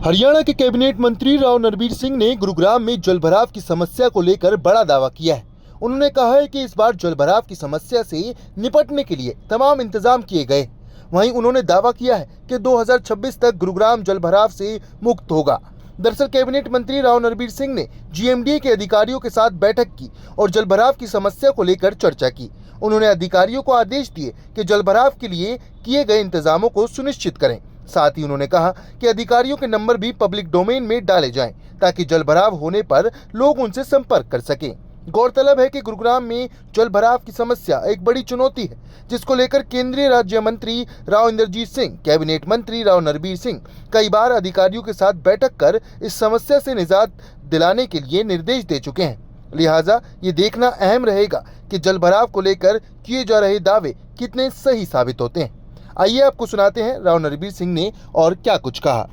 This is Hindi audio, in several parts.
हरियाणा के कैबिनेट मंत्री राव नरबीर सिंह ने गुरुग्राम में जलभराव की समस्या को लेकर बड़ा दावा किया है। उन्होंने कहा है कि इस बार जलभराव की समस्या से निपटने के लिए तमाम इंतजाम किए गए। वहीं उन्होंने दावा किया है कि 2026 तक गुरुग्राम जलभराव से मुक्त होगा। दरअसल कैबिनेट मंत्री राव नरबीर सिंह ने जीएमडीए के अधिकारियों के साथ बैठक की और जलभराव की समस्या को लेकर चर्चा की। उन्होंने अधिकारियों को आदेश दिए कि जलभराव के लिए किए गए इंतजामों को सुनिश्चित करें। साथ ही उन्होंने कहा कि अधिकारियों के नंबर भी पब्लिक डोमेन में डाले जाएं ताकि जलभराव होने पर लोग उनसे संपर्क कर सकें। गौरतलब है कि गुरुग्राम में जलभराव की समस्या एक बड़ी चुनौती है, जिसको लेकर केंद्रीय राज्य मंत्री राव इंद्रजीत सिंह, कैबिनेट मंत्री राव नरबीर सिंह कई बार अधिकारियों के साथ बैठक कर इस समस्या से निजात दिलाने के लिए निर्देश दे चुके हैं। लिहाजा ये देखना अहम रहेगा कि जलभराव को लेकर किए जा रहे दावे कितने सही साबित होते हैं। आइए आपको सुनाते हैं राव नरबीर सिंह ने और क्या कुछ कहा।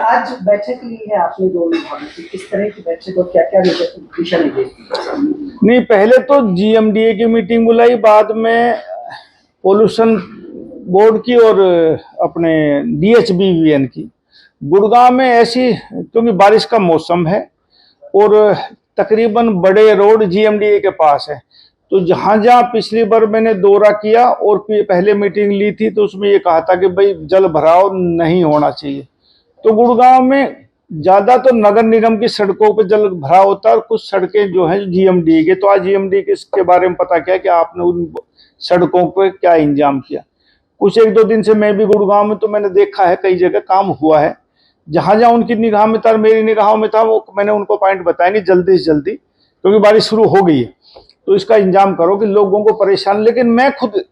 आज बैठक ली है आपने दो विभागों की, किस तरह की बैठक और क्या क्या दिशा निर्देश दिए? नहीं, पहले तो जीएमडीए की मीटिंग बुलाई, बाद में पोल्यूशन बोर्ड की और अपने डीएचबीवीएन की। गुड़गांव में ऐसी, क्योंकि बारिश का मौसम है और तकरीबन बड़े रोड जीएमडीए के पास है, तो जहां जहां पिछली बार मैंने दौरा किया और पहले मीटिंग ली थी तो उसमें ये कहा था कि भाई जल भराव नहीं होना चाहिए। तो गुड़गांव में ज्यादा तो नगर निगम की सड़कों पे जल भराव होता है और कुछ सड़कें जो हैं जीएमडी के। तो आज जीएमडी के इसके बारे में पता किया कि आपने उन सड़कों पे क्या इंतजाम किया। कुछ एक दो दिन से मैं भी गुड़गांव में, तो मैंने देखा है कई जगह काम हुआ है। जहां जहां उनकी निगाह में था और मेरी निगाहों में था, वो मैंने उनको पॉइंट बताया कि जल्दी से जल्दी, क्योंकि बारिश शुरू हो गई है, तो इसका इंतजाम करो कि लोगों को परेशान। लेकिन मैं खुद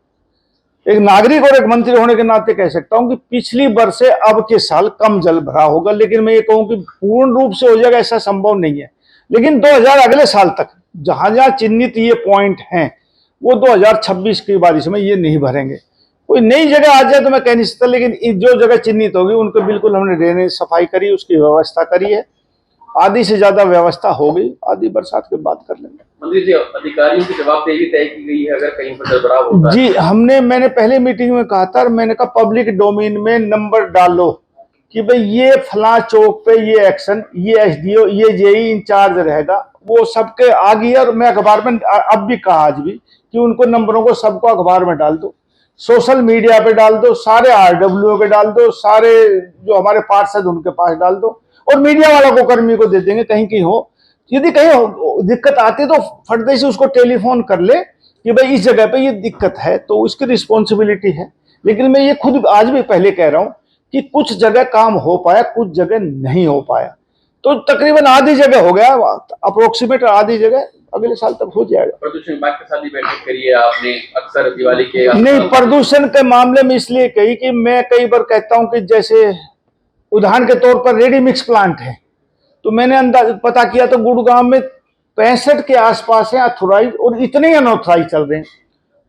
एक नागरिक और एक मंत्री होने के नाते कह सकता हूं कि पिछली वर्ष से अब के साल कम जल भराव होगा, लेकिन मैं ये कहूं कि पूर्ण रूप से हो जाएगा ऐसा संभव नहीं है। लेकिन 2000 अगले साल तक जहां जहां चिन्हित ये पॉइंट हैं, वो 2026 की बारिश में ये नहीं भरेंगे। कोई नई जगह आ जाए तो मैं कह नहीं सकता, लेकिन जो जगह चिन्हित होगी उनको बिल्कुल हमने ड्रेनेज सफाई करी, उसकी व्यवस्था करी है। आधी से ज्यादा व्यवस्था हो गई, आधी बरसात के बाद कर लेंगे। मंत्री जी, अधिकारियों की जवाबदेही तय की गई है अगर कहीं पर जलभराव होता है? जी, मैंने पहले मीटिंग में कहा था, मैंने कहा पब्लिक डोमेन में नंबर डालो कि भाई ये फला चौक पे ये एक्शन, ये एसडीओ, ये जेई इंचार्ज रहेगा। वो सबके आ गई और मैं अखबार में अब भी कहा आज भी कि उनको नंबरों को सबको अखबार में डाल दो, सोशल मीडिया पे डाल दो, सारे आरडब्ल्यू पे डाल दो, सारे जो हमारे पार्षद उनके पास डाल दो, और मीडिया वालों को, कर्मी को दे देंगे। कहीं कहीं हो, यदि कहीं दिक्कत आती है तो फटदे से उसको टेलीफोन कर ले कि भाई इस जगह पे ये दिक्कत है, तो उसकी रिस्पॉन्सिबिलिटी है। लेकिन मैं ये खुद आज भी पहले कह रहा हूं कि कुछ जगह काम हो पाया, कुछ जगह नहीं हो पाया। तो तकरीबन आधी जगह हो गया, अप्रोक्सीमेट आधी जगह अगले साल तक हो जाएगा। प्रदूषण विभाग के साथ भी बैठक करी है आपने? अक्सर दिवाली के नहीं, प्रदूषण के मामले में इसलिए कही कि मैं कई बार कहता हूं कि जैसे उदाहरण के तौर पर रेडी मिक्स प्लांट है, तो मैंने अंदाज पता किया तो गुड़गांव में 65 के आसपास है अथोराइज, और इतने ही अनऑथराइज चल रहे हैं।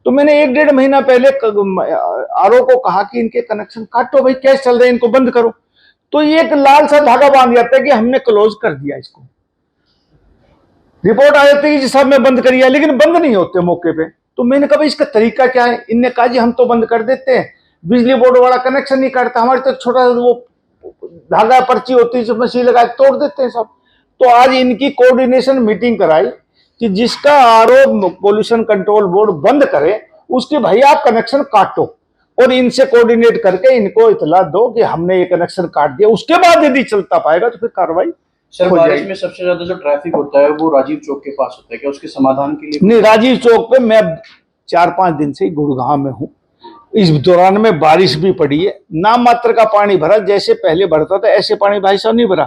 तो मैंने 1-1.5 महीना पहले आरओ को कहा कि इनके कनेक्शन काटो भाई, कैसे चल रहे हैं, इनको बंद करो। तो ये एक लाल सा धागा बांध जाता है कि हमने क्लोज कर दिया इसको। रिपोर्ट आ जाती है कि साहब मैं बंद करिए, लेकिन बंद नहीं होते मौके पे। तो मैंने कहा इसका तरीका क्या है? इनने कहा जी हम तो बंद कर देते हैं, बिजली बोर्ड वाला कनेक्शन नहीं काटता, हमारे तो छोटा सा वो धागा पर्ची होती है, मशीन लगा तोड़ देते हैं सब। तो आज इनकी कोऑर्डिनेशन मीटिंग कराई कि जिसका आरओ पोल्यूशन कंट्रोल बोर्ड बंद करे उसके भाई आप कनेक्शन काटो, और इनसे कोऑर्डिनेट करके इनको इतला दो कि हमने ये कनेक्शन काट दिया। उसके बाद यदि चलता पाएगा तो फिर कार्रवाई। सर, बारिश में सबसे ज्यादा जो ट्रैफिक होता है वो राजीव चौक के पास होता है, क्या उसके समाधान के लिए? नहीं, राजीव चौक पे मैं 4-5 दिन से गुड़गांव में हूँ। इस दौरान में बारिश भी पड़ी है, नाम मात्र का पानी भरा, जैसे पहले भरता था ऐसे पानी भाई साहब नहीं भरा।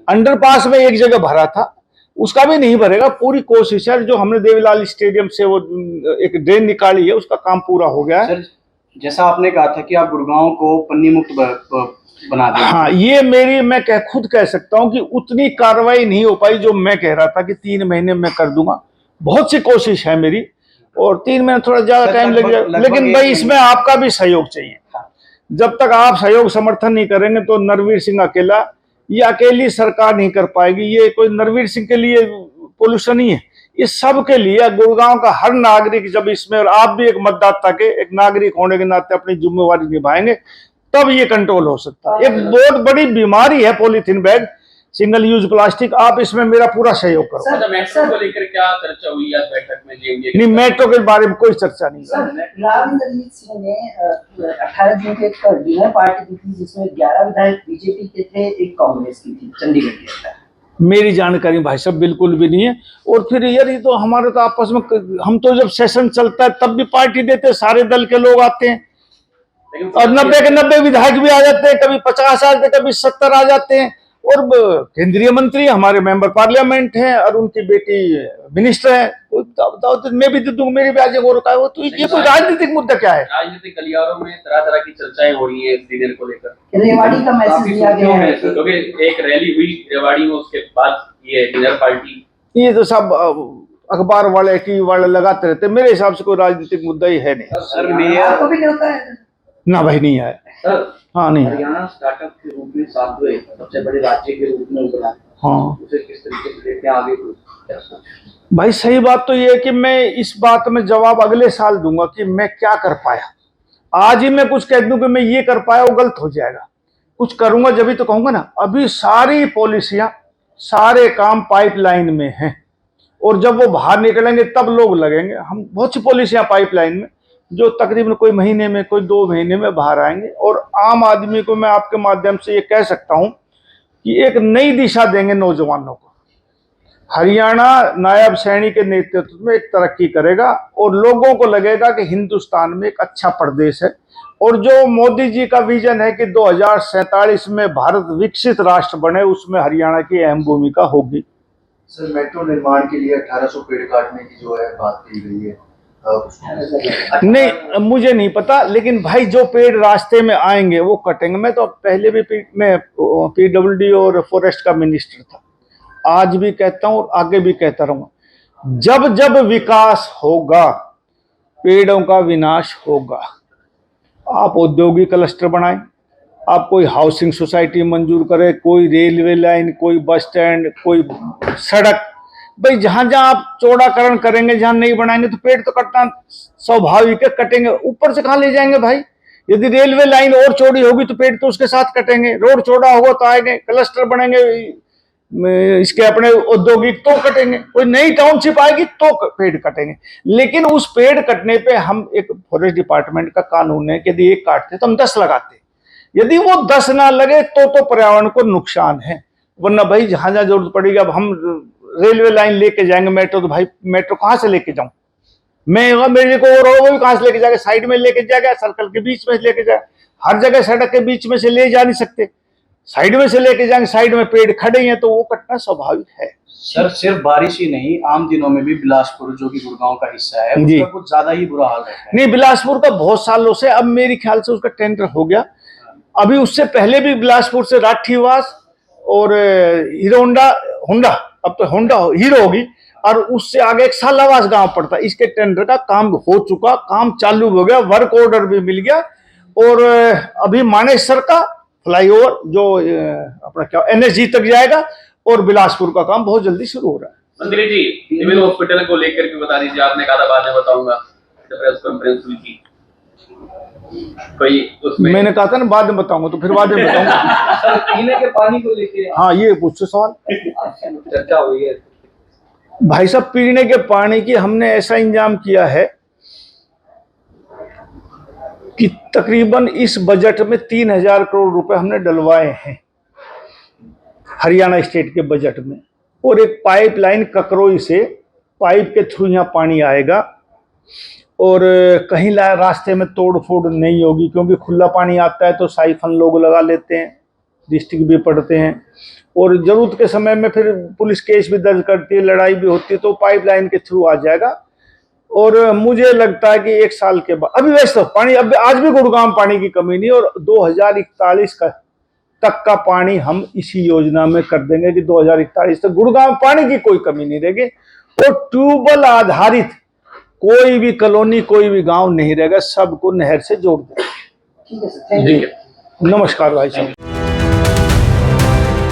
अंडरपास में एक जगह भरा था, उसका भी नहीं भरेगा। पूरी कोशिश है, जो हमने देवीलाल स्टेडियम से वो एक ड्रेन निकाली है, उसका काम पूरा हो गया है। सर, जैसा आपने कहा था कि आप गुड़गांव को पन्नी मुक्त बना दें। हाँ, ये मेरी, मैं खुद कह सकता हूँ कि उतनी कार्रवाई नहीं हो पाई जो मैं कह रहा था कि 3 महीने में कर दूंगा। बहुत सी कोशिश है मेरी, और 3 महीने थोड़ा ज्यादा टाइम लग जाएगा, लेकिन भाई इसमें आपका भी सहयोग चाहिए। जब तक आप सहयोग समर्थन नहीं करेंगे तो नरवीर सिंह अकेला, ये अकेली सरकार नहीं कर पाएगी। ये कोई नरवीर सिंह के लिए पोल्यूशन ही है, ये सब के लिए। गुड़गांव का हर नागरिक जब इसमें, और आप भी एक मतदाता के एक नागरिक होने के नाते अपनी जिम्मेवारी निभाएंगे, तब ये कंट्रोल हो सकता है। एक बहुत बड़ी बीमारी है polythene bag, single use plastic. आप इसमें मेरा पूरा सहयोग करो। अच्छा, मेट्रो को लेकर क्या चर्चा हुई आज बैठक में? जेएमडीए नहीं, मेट्रो के बारे में कोई चर्चा नहीं है। सर, राव इंद्रजीत सिंह ने 18 जून को एक डिनर पार्टी की थी जिसमें 11 विधायक बीजेपी के थे, एक कांग्रेस की थी, चंडीगढ़ के अंदर। मेरी जानकारी भाई साहब बिल्कुल भी नहीं है। और फिर यार ये तो हमारे तो आपस में, हम तो जब सेशन चलता है तब भी पार्टी देते हैं, सारे दल के लोग आते हैं और 90 के 90 विधायक भी आ जाते हैं, कभी 50 आते, कभी 70 आ जाते हैं। और केंद्रीय मंत्री हमारे मेंबर पार्लियामेंट हैं और उनकी बेटी मिनिस्टर है, तो मैं भी दे दूंगा, मेरी भी आज और का है। तो ये कोई राजनीतिक मुद्दा क्या है? राजनीतिक गलियारों में तरह तरह की चर्चाएं हो रही है इस डिनर को लेकर। रेवाड़ी का मैसेज दिया गया है क्योंकि एक रैली हुई रेवाड़ी में, उसके बाद ये डिनर पार्टी। ये तो सब अखबार वाले टीवी वाले लगाते रहते, मेरे हिसाब से कोई राजनीतिक मुद्दा ही है नहीं। सर मेयर आपको भी नहीं होता है? ना भाई, नहीं आया। सर, हाँ, नहीं आया। हरियाणा स्टार्टअप के रूप में 7वें सबसे बड़े राज्य के रूप में उभरा, हाँ उसे किस तरीके से देखते हैं आगे को? क्या सोचें? भाई, सही बात तो ये है कि मैं इस बात में जवाब अगले साल दूंगा कि मैं क्या कर पाया। आज ही मैं कुछ कह दूं कि मैं ये कर पाया, वो गलत हो जाएगा। कुछ करूंगा जब ही तो कहूंगा ना। अभी सारी पॉलिसियां, सारे काम पाइपलाइन में हैं और जब वो बाहर निकलेंगे तब लोग लगेंगे। हम बहुत सी पॉलिसियां पाइपलाइन में जो तकरीबन कोई महीने में, कोई 2 महीने में बाहर आएंगे। और आम आदमी को मैं आपके माध्यम से ये कह सकता हूं कि एक नई दिशा देंगे नौजवानों को। हरियाणा नायब सैनी के नेतृत्व में एक तरक्की करेगा और लोगों को लगेगा कि हिंदुस्तान में एक अच्छा प्रदेश है। और जो मोदी जी का विजन है कि 2047 में भारत विकसित राष्ट्र बने, उसमें हरियाणा की अहम भूमिका होगी। सर, मेट्रो निर्माण के लिए 1800 पेड़ काटने की जो है बात की गई है, नहीं, मुझे नहीं पता, लेकिन भाई जो पेड़ रास्ते में आएंगे वो कटेंगे। मैं तो पहले भी मैं PWD और फॉरेस्ट का मिनिस्टर था, आज भी कहता हूं और आगे भी कहता रहूंगा, जब जब विकास होगा पेड़ों का विनाश होगा। आप औद्योगिक क्लस्टर बनाएं, आप कोई हाउसिंग सोसाइटी मंजूर करें, कोई रेलवे लाइन, कोई बस स्टैंड, कोई सड़क, भाई जहां जहां आप चौड़ाकरण करेंगे, जहां नहीं बनाएंगे तो पेड़ तो कटना स्वाभाविक है, कटेंगे। ऊपर से कहां ले जाएंगे भाई? यदि रेलवे लाइन और चौड़ी होगी तो पेड़ तो उसके साथ कटेंगे, रोड चौड़ा होगा तो आएंगे, क्लस्टर बनेंगे इसके अपने औद्योगिक तो कटेंगे, कोई नई टाउनशिप आएगी तो पेड़ कटेंगे। लेकिन उस पेड़ कटने पे हम, एक फॉरेस्ट डिपार्टमेंट का कानून है कि यदि 1 काटते तो हम 10 लगाते। यदि वो 10 ना लगे तो पर्यावरण को नुकसान है। वरना भाई जहां जहां जरूरत पड़ेगी, अब हम रेलवे लाइन लेके जाएंगे मेट्रो, तो भाई मेट्रो कहां से लेके जाऊं मैं? मेरे को वो भी कहां से लेके जाएगा? साइड में लेके जाएगा, सर्कल के बीच में लेके जाएगा, हर जगह सड़क के बीच में से ले जा नहीं सकते, साइड में से लेके जाएंगे। साइड में पेड़ खड़े हैं तो वो कटना स्वाभाविक है। सर, सिर्फ बारिश ही नहीं, आम दिनों में भी बिलासपुर जो कि गुड़गांव का हिस्सा है, जी, उसका कुछ ज्यादा ही बुरा हाल रहता है। नहीं, बिलासपुर का बहुत सालों से, अब मेरे ख्याल से उसका टेंडर हो गया। अभी उससे पहले भी बिलासपुर से राठीवास और होंडा, अब तो होंडा हीरो होगी, और उससे आगे एक सालावास गांव पड़ता है। इसके टेंडर का काम हो चुका, काम चालू हो गया, वर्क ऑर्डर भी मिल गया। और अभी मानेसर का फ्लाईओवर जो अपना क्या NSG तक जाएगा और बिलासपुर का काम बहुत जल्दी शुरू हो रहा है। मंत्री जी, सिविल हॉस्पिटल को लेकर के बता दीजिए, आपने कहा था बाद में बताऊंगा, प्रेस कॉन्फ्रेंस हुई थी कोई, उसमें मैंने कहा था ना बाद में बताऊंगा, तो फिर बाद में बताऊंगा। सर, पीने के पानी को लेके हाँ, ये पूछो सवाल। चर्चा हुई है भाई साहब, पीने के पानी की हमने ऐसा इंतजाम किया है कि तकरीबन इस बजट में 3000 करोड़ रुपए हमने डलवाए हैं हरियाणा स्टेट के बजट में। और एक पाइपलाइन ककरोई से पाइप के थ्रू यहाँ पानी आएगा और कहीं रास्ते में तोड़ फोड़ नहीं होगी, क्योंकि खुला पानी आता है तो साइफन लोग लगा लेते हैं, डिस्ट्रिक्ट भी पड़ते हैं, और जरूरत के समय में फिर पुलिस केस भी दर्ज करती है, लड़ाई भी होती है, तो पाइपलाइन के थ्रू आ जाएगा। और मुझे लगता है कि 1 साल के बाद, अभी वैसे तो पानी, अब आज भी गुड़गांव पानी की कमी नहीं, और 2041 तक का पानी हम इसी योजना में कर देंगे कि 2041 तक गुड़गांव पानी की कोई कमी नहीं रहेगी। और ट्यूबवेल आधारित कोई भी कॉलोनी, कोई भी गांव नहीं रहेगा, सबको नहर से जोड़ देंगे। ठीक है सर, थैंक यू। नमस्कार भाई साहब।